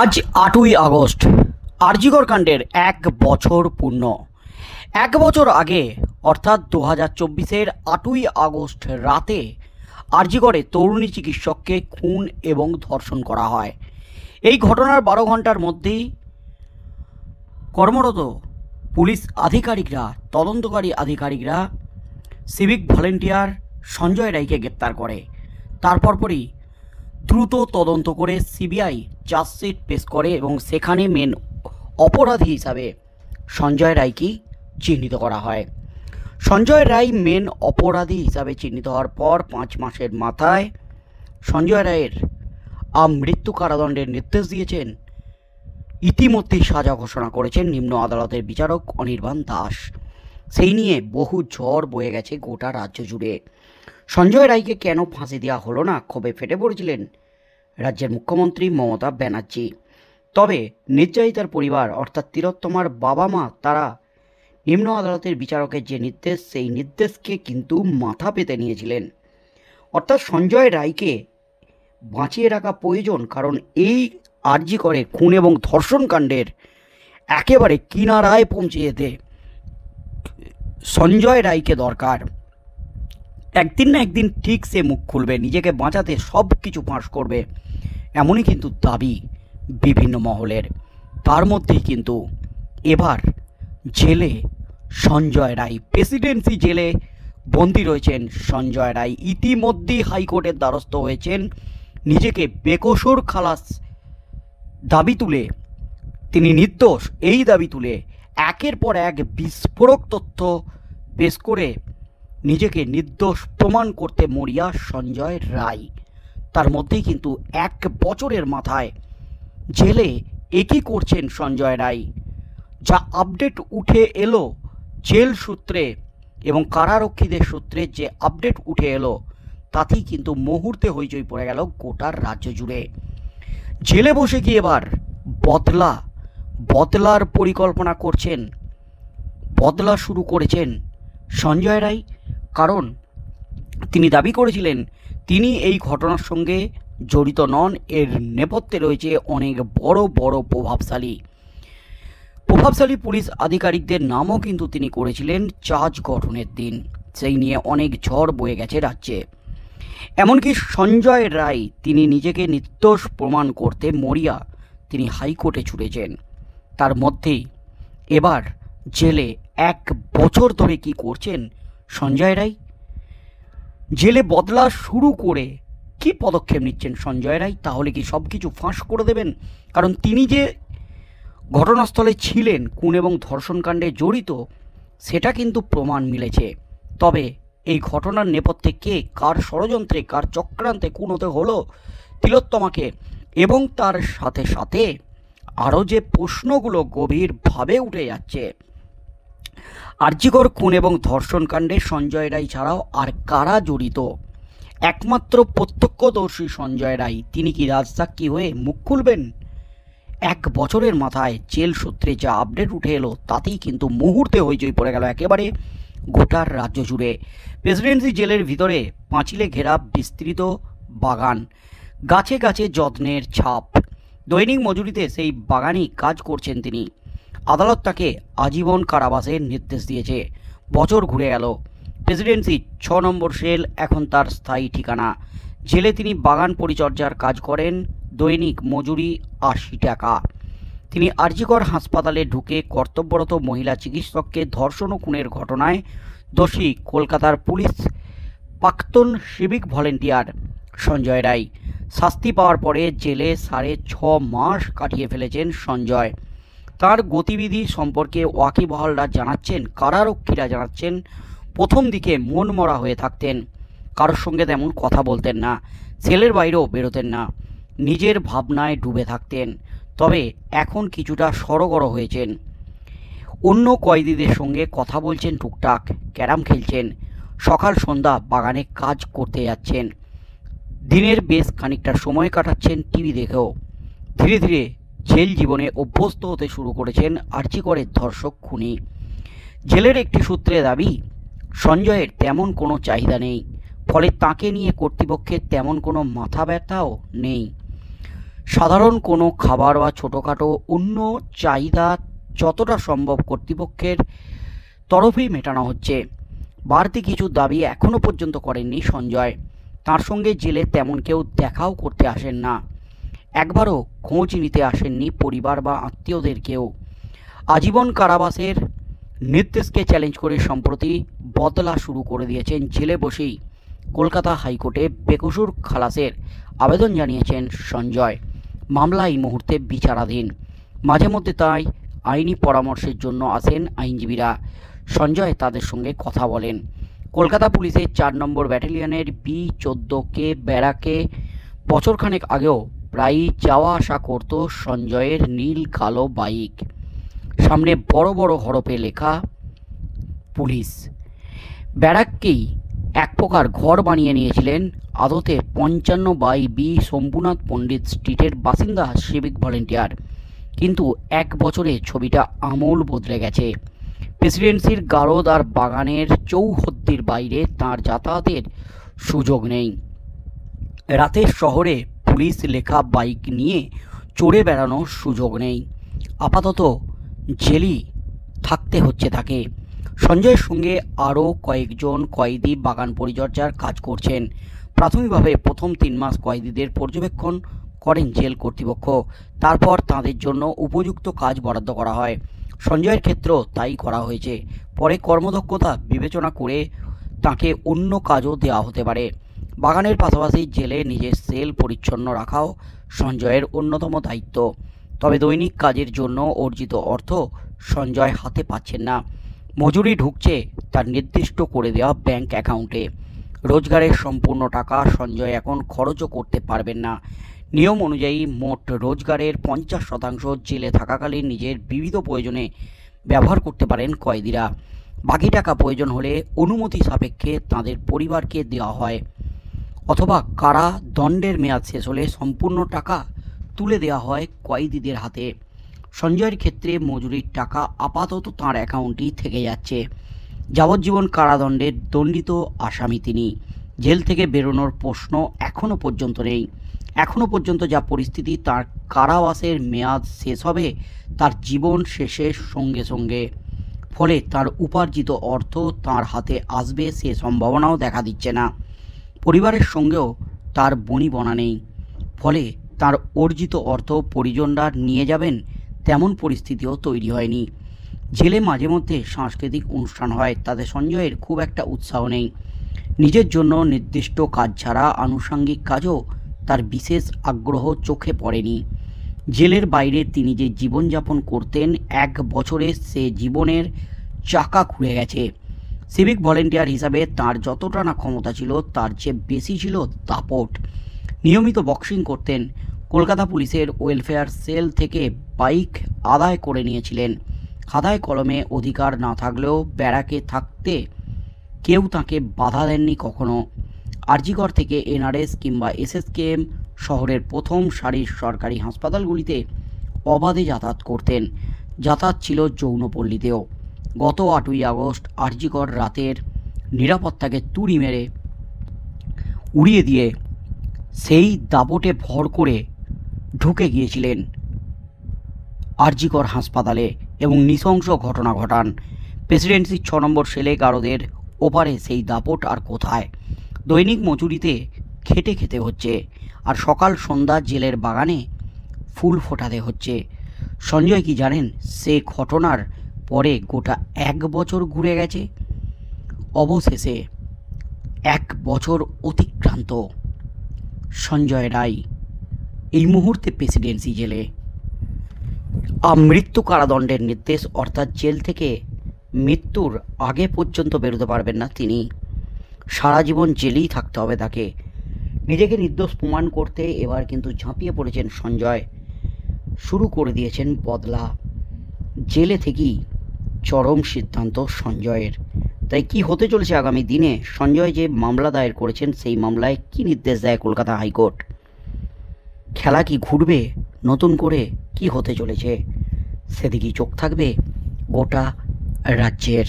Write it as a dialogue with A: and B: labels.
A: আজ ৮ই আগস্ট আরজিকর কাণ্ডের ১ বছর পূর্ণ। ১ বছর আগে অর্থাৎ ২০২৪-এর ৮ই আগস্ট রাতে আরজিকরে তরুণী চিকিৎসককে খুন এবং ধর্ষণ করা হয়। এই ঘটনার ১২ ঘন্টার মধ্যেই কর্মরত পুলিশ আধিকারিকরা, তদন্তকারী আধিকারিকরা সিভিক ভলেন্টিয়ার সঞ্জয় রায়কে গ্রেপ্তার করে। তারপরই দ্রুত তদন্ত করে সিবিআই চার্জশিট পেশ করে এবং সেখানে মেন অপরাধী হিসাবে সঞ্জয় রায়কে চিহ্নিত করা হয়। সঞ্জয় রায় মেন অপরাধী হিসাবে চিহ্নিত হওয়ার পর ৫ মাসের মাথায় সঞ্জয় রায়ের মৃত্যু কারাদণ্ডের নির্দেশ দিয়েছেন। ইতিমধ্যেই সাজা ঘোষণা করেছেন নিম্ন আদালতের বিচারক অনির্বাণ দাস। সেই নিয়ে বহু ঝড় বয়ে গেছে গোটা রাজ্য জুড়ে। সঞ্জয় রায়কে কেন ফাঁসি দেওয়া হলো না, ক্ষোভে ফেটে পড়েছিলেন রাজ্যের মুখ্যমন্ত্রী মমতা ব্যানার্জি। তবে নির্যাতিতার পরিবার অর্থাৎ তিলোত্তমার বাবা মা তারা নিম্ন আদালতের বিচারকের যে নির্দেশ, সেই নির্দেশকে কিন্তু মাথা পেতে নিয়েছিলেন। অর্থাৎ সঞ্জয় রায়কে বাঁচিয়ে রাখা প্রয়োজন, কারণ এই আরজিকরে খুন এবং ধর্ষণ কাণ্ডের একেবারে কিনারায় পৌঁছে যেতে সঞ্জয় রায়কে দরকার। একদিন না একদিন ঠিক সে মুখ খুলবে, নিজেকে বাঁচাতে সব কিছু ফাঁস করবে, এমনই কিন্তু দাবি বিভিন্ন মহলের। তার মধ্যেই কিন্তু এবার জেলে সঞ্জয় রায়, প্রেসিডেন্সি জেলে বন্দী রয়েছেন সঞ্জয় রায়। ইতিমধ্যেই হাইকোর্টের দ্বারস্থ হয়েছেন, নিজেকে বেকসুর খালাস দাবি তুলে, তিনি নির্দোষ এই দাবি তুলে একের পর এক বিস্ফোরক তথ্য পেশ করে নিজেকে নির্দোষ প্রমাণ করতে মরিয়া সঞ্জয় রায়। তার মধ্যেই কিন্তু ১ বছরের মাথায় জেলে একই করছেন সঞ্জয় রায়। যা আপডেট উঠে এলো জেল সূত্রে এবং কারারক্ষীদের সূত্রে, যে আপডেট উঠে এলো তাতেই কিন্তু মুহূর্তে হইচই পড়ে গেল গোটার রাজ্য জুড়ে। জেলে বসে গিয়ে এবার বদলার পরিকল্পনা করছেন, বদলা শুরু করেছেন সঞ্জয় রায়। কারণ তিনি দাবি করেছিলেন তিনি এই ঘটনার সঙ্গে জড়িত নন, এর নেপথ্যে রয়েছে অনেক বড় বড় প্রভাবশালী পুলিশ আধিকারিকদের নামও কিন্তু তিনি করেছিলেন চার্জ গঠনের দিন। সেই নিয়ে অনেক ঝড় বয়ে গেছে রাজ্যে। এমনকি সঞ্জয় রায় তিনি নিজেকে নির্দোষ প্রমাণ করতে মরিয়া তিনি হাইকোর্টে ছুটেছেন। তার মধ্যেই এবার জেলে ১ বছর ধরে কি করছেন সঞ্জয় রায়, জেলে বদলা শুরু করে কি পদক্ষেপ নিচ্ছেন সঞ্জয় রায়? তাহলে কি সব কিছু ফাঁস করে দেবেন? কারণ তিনি যে ঘটনাস্থলে ছিলেন, খুন এবং ধর্ষণ কাণ্ডে জড়িত, সেটা কিন্তু প্রমাণ মিলেছে। তবে এই ঘটনার নেপথ্যে কে, কার ষড়যন্ত্রে, কার চক্রান্তে খুন হতে হলো তিলোত্তমাকে, এবং তার সাথে সাথে আরও যে প্রশ্নগুলো গভীরভাবে উঠে যাচ্ছে, আরজিকর খুন এবং ধর্ষণ কাণ্ডে সঞ্জয় রায় ছাড়াও আর কারা জড়িত? একমাত্র প্রত্যক্ষদর্শী সঞ্জয় রায়, তিনি কি রাজসাক্ষী হয়ে মুখ খুলবেন? ১ বছরের মাথায় জেল সূত্রে যা আপডেট উঠে এলো তাতেই কিন্তু মুহূর্তে হইচই পড়ে গেল একেবারে গোটার রাজ্য জুড়ে। প্রেসিডেন্সি জেলের ভিতরে পাঁচিলে ঘেরা বিস্তৃত বাগান, গাছে গাছে যত্নের ছাপ, দৈনিক মজুরিতে সেই বাগানেই কাজ করছেন তিনি। আদালত তাকে আজীবন কারাবাসের নির্দেশ দিয়েছে। বছর ঘুরে গেল, প্রেসিডেন্সি ৬ নম্বর সেল এখন তার স্থায়ী ঠিকানা। জেলে তিনি বাগান পরিচর্যার কাজ করেন, দৈনিক মজুরি ৮০ টাকা। তিনি আরজিকর হাসপাতালে ঢুকে কর্তব্যরত মহিলা চিকিৎসককে ধর্ষণ ও খুনের ঘটনায় দোষী কলকাতার পুলিশ প্রাক্তন সিভিক ভলেন্টিয়ার সঞ্জয় রায়। শাস্তি পাওয়ার পরে জেলে ৬.৫ মাস কাটিয়ে ফেলেছেন সঞ্জয়। তার গতিবিধি সম্পর্কে ওয়াকিবহালরা জানাচ্ছেন, কারারক্ষীরা জানাচ্ছেন, প্রথম দিকে মনমরা হয়ে থাকতেন, কারোর সঙ্গে তেমন কথা বলতেন না, সেলের বাইরেও বেরোতেন না, নিজের ভাবনায় ডুবে থাকতেন। তবে এখন কিছুটা সড়গড় হয়েছেন, অন্য কয়েদিদের সঙ্গে কথা বলছেন, টুকটাক ক্যারাম খেলছেন, সকাল সন্ধ্যা বাগানে কাজ করতে যাচ্ছেন, দিনের বেশ খানিকটা সময় কাটাচ্ছেন টিভি দেখেও। ধীরে ধীরে জেল জীবনে অভ্যস্ত হতে শুরু করেছেন আরজিকরের ধর্ষক খুনি। জেলের একটি সূত্রে দাবি, সঞ্জয়ের তেমন কোনো চাহিদা নেই, ফলে তাকে নিয়ে কর্তৃপক্ষের তেমন কোনো মাথা ব্যথাও নেই। সাধারণ কোনো খাবার বা ছোটোখাটো অন্য চাহিদা যতটা সম্ভব কর্তৃপক্ষের তরফেই মেটানো হচ্ছে। বাড়তি কিছু দাবি এখনও পর্যন্ত করেননি সঞ্জয়। তার সঙ্গে জেলে তেমন কেউ দেখাও করতে আসেন না, একবারও খোঁজ নিতে আসেননি পরিবার বা আত্মীয়দের কেউ। আজীবন কারাবাসের নির্দেশকে চ্যালেঞ্জ করে সম্প্রতি বদলা শুরু করে দিয়েছেন। জেলে বসেই কলকাতা হাইকোর্টে বেকসুর খালাসের আবেদন জানিয়েছেন সঞ্জয়। মামলা এই মুহূর্তে বিচারাধীন। মাঝে মধ্যে তাই আইনি পরামর্শের জন্য আসেন আইনজীবীরা। সঞ্জয় তাদের সঙ্গে কথা বলেন। কলকাতা পুলিশের 4 নম্বর ব্যাটালিয়নের B14K ব্যারাকে বছরখানেক আগেও প্রায়ই যাওয়া আসা করত সঞ্জয়ের নীল কালো বাইক। সামনে বড় বড় হরফে লেখা পুলিশ। ব্যারাককেই এক প্রকার ঘর বানিয়ে নিয়েছিলেন আদতে 55/B শম্ভুনাথ পণ্ডিত স্ট্রিটের বাসিন্দা সিভিক ভলেন্টিয়ার। কিন্তু 1 বছরে ছবিটা আমূল বদলে গেছে। প্রেসিডেন্সির গারদ আর বাগানের চৌহদ্দির বাইরে তার যাতায়াতের সুযোগ নেই। রাতের শহরে পুলিশ লেখা বাইক নিয়ে চড়ে বেড়ানোর সুযোগ নেই। আপাতত জেলই থাকতে হচ্ছে তাকে। সঞ্জয়ের সঙ্গে আরও কয়েকজন কয়েদি বাগান পরিচর্যার কাজ করছেন। প্রাথমিকভাবে প্রথম 3 মাস কয়েদিদের পর্যবেক্ষণ করেন জেল কর্তৃপক্ষ। তারপর তাদের জন্য উপযুক্ত কাজ বরাদ্দ করা হয়। সঞ্জয়ের ক্ষেত্রেও তাই করা হয়েছে। পরে কর্মদক্ষতা বিবেচনা করে তাকে অন্য কাজও দেওয়া হতে পারে। বাগানের পাশাপাশি জেলে নিজের সেল পরিচ্ছন্ন রাখাও সঞ্জয়ের অন্যতম দায়িত্ব। তবে দৈনিক কাজের জন্য অর্জিত অর্থ সঞ্জয় হাতে পাচ্ছেন না। মজুরি ঢুকছে তার নির্দিষ্ট করে দেওয়া ব্যাংক অ্যাকাউন্টে। রোজগারের সম্পূর্ণ টাকা সঞ্জয় এখন খরচও করতে পারবেন না। নিয়ম অনুযায়ী মোট রোজগারের 50% জেলে থাকাকালীন নিজের বিবিধ প্রয়োজনে ব্যবহার করতে পারেন কয়েদিরা। বাকি টাকা প্রয়োজন হলে অনুমতি সাপেক্ষে তাদের পরিবারকে দেওয়া হয়, অথবা কারা দণ্ডের মেয়াদ শেষ হলে সম্পূর্ণ টাকা তুলে দেওয়া হয় কয়েদিদের হাতে। সঞ্জয়ের ক্ষেত্রে মজুরির টাকা আপাতত তাঁর অ্যাকাউন্টেই থেকে যাচ্ছে। যাবজ্জীবন কারাদণ্ডের দণ্ডিত আসামি তিনি। জেল থেকে বেরোনোর প্রশ্ন এখনও পর্যন্ত নেই। এখনও পর্যন্ত যা পরিস্থিতি, তার কারাবাসের মেয়াদ শেষ হবে তার জীবন শেষের সঙ্গে সঙ্গে। ফলে তার উপার্জিত অর্থ তার হাতে আসবে সে সম্ভাবনাও দেখা দিচ্ছে না। পরিবারের সঙ্গেও তার বনিবনা নেই। ফলে তার অর্জিত অর্থ পরিজনরা নিয়ে যাবেন তেমন পরিস্থিতিও তৈরি হয়নি। জেলে মাঝে মধ্যে সাংস্কৃতিক অনুষ্ঠান হয়, তাতে সঞ্জয়ের খুব একটা উৎসাহ নেই। নিজের জন্য নির্দিষ্ট কাজ ছাড়া আনুষঙ্গিক কাজও তার বিশেষ আগ্রহ চোখে পড়েনি। জেলের বাইরে তিনি যে জীবনযাপন করতেন, 1 বছরে সে জীবনের চাকা ঘুরে গেছে। সিভিক ভলেন্টিয়ার হিসাবে তার যতটা না ক্ষমতা ছিল, তার চেয়ে বেশি ছিল দাপট। নিয়মিত বক্সিং করতেন। কলকাতা পুলিশের ওয়েলফেয়ার সেল থেকে বাইক আদায় করে নিয়েছিলেন। খাতায় কলমে অধিকার না থাকলেও ব্যারাকে থাকতে কেউ তাকে বাধা দেননি কখনো। আরজিকর থেকে NRS কিংবা SSKM শহরের প্রথম সারির সরকারি হাসপাতালগুলিতে অবাধে যাতায়াত করতেন। যাতায়াত ছিল যৌনপল্লীতেও। গত 8ই আগস্ট আরজিকর রাতের নিরাপত্তাকে তুড়ি মেরে উড়িয়ে দিয়ে সেই দাপটে ভর করে ঢুকে গিয়েছিলেন আরজিকর হাসপাতালে এবং নৃশংস ঘটনা ঘটান। প্রেসিডেন্সির 6 নম্বর সেলে গারদের ওপারে সেই দাপট আর কোথায়? দৈনিক মজুরিতে খেটে খেতে হচ্ছে, আর সকাল সন্ধ্যা জেলের বাগানে ফুল ফোটাতে হচ্ছে। সঞ্জয় কি জানেন সে ঘটনার পরে গোটা 1 বছর ঘুরে গেছে? অবশেষে 1 বছর অতিক্রান্ত। সঞ্জয় রায় এই মুহূর্তে প্রেসিডেন্সি জেলে। মৃত্যু কারাদণ্ডের নির্দেশ, অর্থাৎ জেল থেকে মৃত্যুর আগে পর্যন্ত বেরোতে পারবেন না তিনি। সারা জীবন জেলেই থাকতে হবে তাকে। নিজেকে নির্দোষ প্রমাণ করতে এবার কিন্তু ঝাঁপিয়ে পড়েছেন সঞ্জয়। শুরু করে দিয়েছেন বদলা। জেলে থেকেই চরম সিদ্ধান্ত সঞ্জয়ের। তাই কি হতে চলেছে আগামী দিনে? সঞ্জয় যে মামলা দায়ের করেছেন সেই মামলায় কি নির্দেশ দেয় কলকাতা হাইকোর্ট? খেলা কি ঘুরবে? নতুন করে কি হতে চলেছে সেদিকেই চোখ থাকবে গোটা রাজ্যের।